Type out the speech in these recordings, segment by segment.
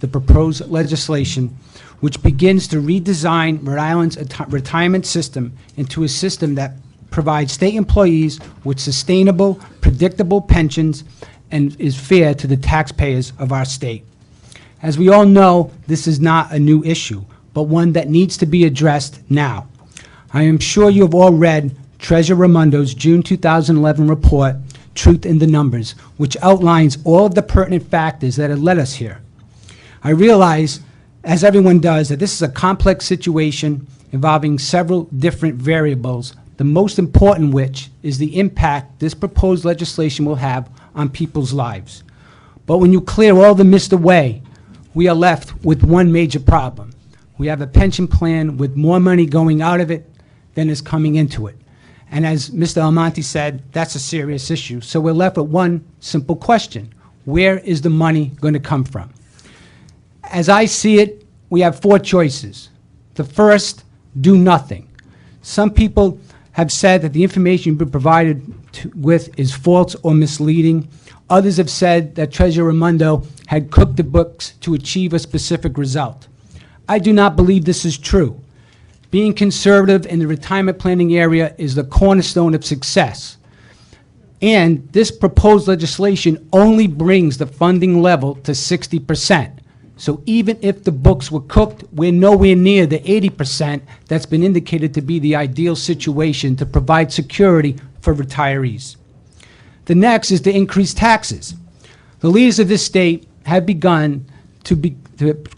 the proposed legislation, which begins to redesign Rhode Island's retirement system into a system that provides state employees with sustainable, predictable pensions and is fair to the taxpayers of our state. As we all know, this is not a new issue, but one that needs to be addressed now. I am sure you have all read Treasurer Raimondo's June 2011 report, Truth in the Numbers, which outlines all of the pertinent factors that have led us here. I realize, as everyone does, that this is a complex situation involving several different variables, the most important which is the impact this proposed legislation will have on people's lives. But when you clear all the mist away, we are left with one major problem. We have a pension plan with more money going out of it than is coming into it. And as Mr. Almonte said, that's a serious issue. So we're left with one simple question. Where is the money going to come from? As I see it, we have four choices. The first, do nothing. Some people have said that the information you've been provided with is false or misleading. Others have said that Treasurer Raimondo had cooked the books to achieve a specific result. I do not believe this is true. Being conservative in the retirement planning area is the cornerstone of success. And this proposed legislation only brings the funding level to 60%. So even if the books were cooked, we're nowhere near the 80% that's been indicated to be the ideal situation to provide security for retirees. The next is to increase taxes. The leaders of this state have begun to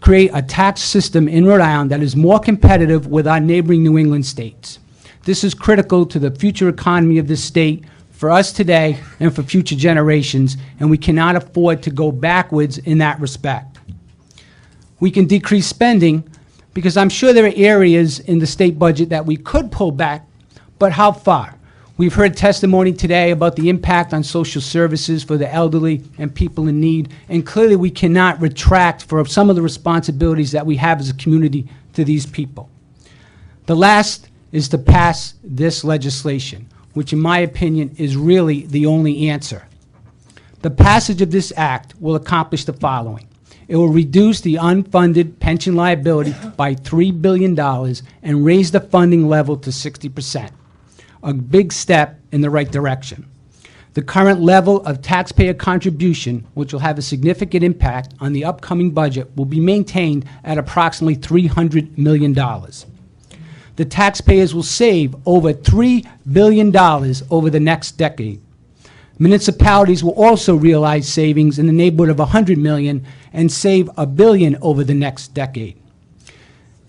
create a tax system in Rhode Island that is more competitive with our neighboring New England states. This is critical to the future economy of this state, for us today and for future generations, and we cannot afford to go backwards in that respect. We can decrease spending because I'm sure there are areas in the state budget that we could pull back, but how far? We've heard testimony today about the impact on social services for the elderly and people in need, and clearly we cannot retract for some of the responsibilities that we have as a community to these people. The last is to pass this legislation, which in my opinion is really the only answer. The passage of this act will accomplish the following. It will reduce the unfunded pension liability by $3 billion and raise the funding level to 60%. A big step in the right direction. The current level of taxpayer contribution, which will have a significant impact on the upcoming budget, will be maintained at approximately $300 million. The taxpayers will save over $3 billion over the next decade. Municipalities will also realize savings in the neighborhood of $100 million and save $1 billion over the next decade.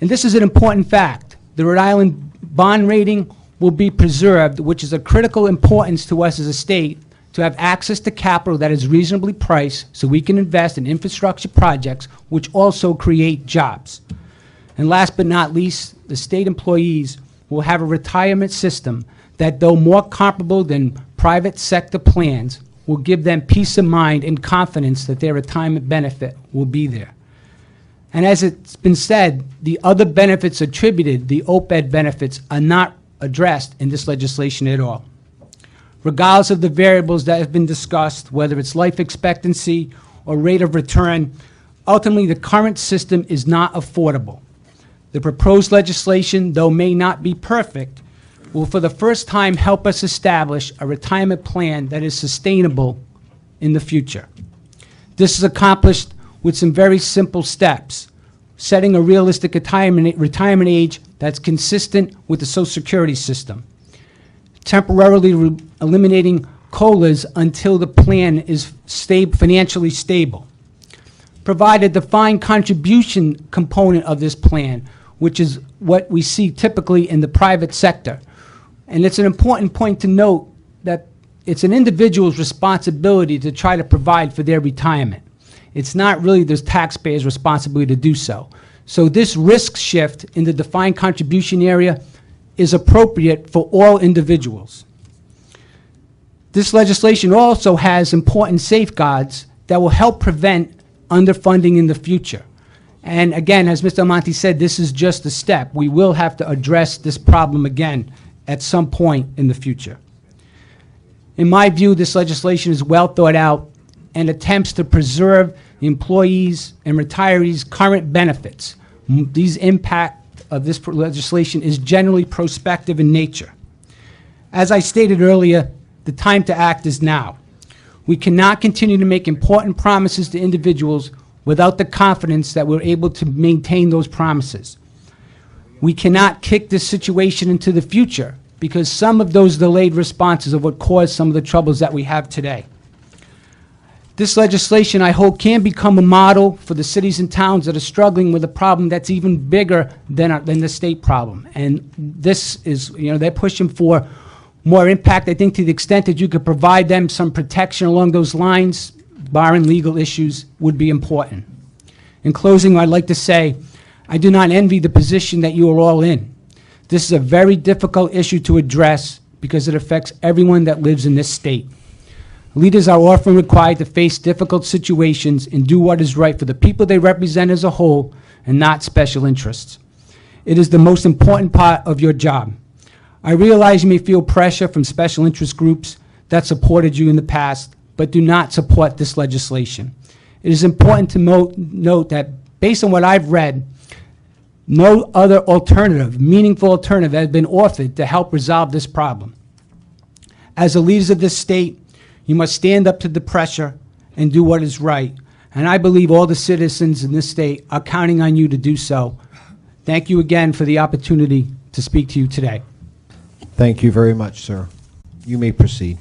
And this is an important fact. The Rhode Island bond rating will be preserved, which is of critical importance to us as a state to have access to capital that is reasonably priced so we can invest in infrastructure projects which also create jobs. And last but not least, the state employees will have a retirement system that, though more comparable than private sector plans, will give them peace of mind and confidence that their retirement benefit will be there. And as it's been said, the other benefits attributed, the OPEB benefits, are not addressed in this legislation at all. Regardless of the variables that have been discussed, whether it's life expectancy or rate of return, ultimately the current system is not affordable. The proposed legislation, though may not be perfect, will for the first time help us establish a retirement plan that is sustainable in the future. This is accomplished with some very simple steps: setting a realistic retirement age that's consistent with the Social Security system, temporarily eliminating COLAs until the plan is financially stable, provide a defined contribution component of this plan, which is what we see typically in the private sector. And it's an important point to note that it's an individual's responsibility to try to provide for their retirement. It's not really the taxpayer's responsibility to do so. So this risk shift in the defined contribution area is appropriate for all individuals. This legislation also has important safeguards that will help prevent underfunding in the future. And again, as Mr. Almonte said, this is just a step. We will have to address this problem again at some point in the future. In my view, this legislation is well thought out and attempts to preserve employees, and retirees' current benefits. These impact of this legislation is generally prospective in nature. As I stated earlier, the time to act is now. We cannot continue to make important promises to individuals without the confidence that we're able to maintain those promises. We cannot kick this situation into the future because some of those delayed responses are what caused some of the troubles that we have today. This legislation, I hope, can become a model for the cities and towns that are struggling with a problem that's even bigger than the state problem. And this is, they're pushing for more impact. I think to the extent that you could provide them some protection along those lines, barring legal issues, would be important. In closing, I'd like to say, I do not envy the position that you are all in. This is a very difficult issue to address because it affects everyone that lives in this state. Leaders are often required to face difficult situations and do what is right for the people they represent as a whole and not special interests. It is the most important part of your job. I realize you may feel pressure from special interest groups that supported you in the past, but do not support this legislation. It is important to note that based on what I've read, no other alternative, meaningful alternative, has been offered to help resolve this problem. As the leaders of this state, you must stand up to the pressure and do what is right. And I believe all the citizens in this state are counting on you to do so. Thank you again for the opportunity to speak to you today. Thank you very much, sir. You may proceed.